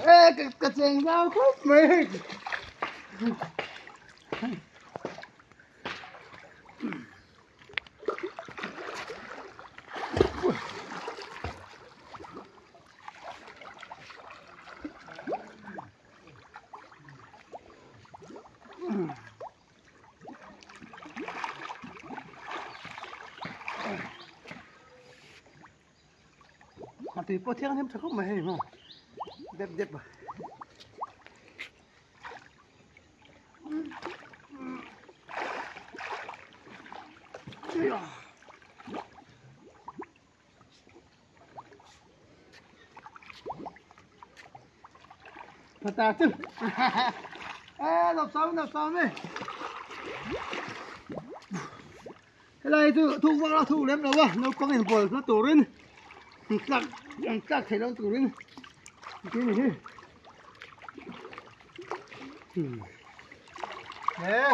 Ê, cái chèn rau khúc mày. Mà thì có thiên thêm khúc mày mà. Đẹp đẹp à. Thật à chứ. Ê, đập xong đi. Cái này thu vào là thu lém đâu à, nó có hình bồi nó tổ lên. Chắc thấy nó tổ lên. Cái này đi. Nè.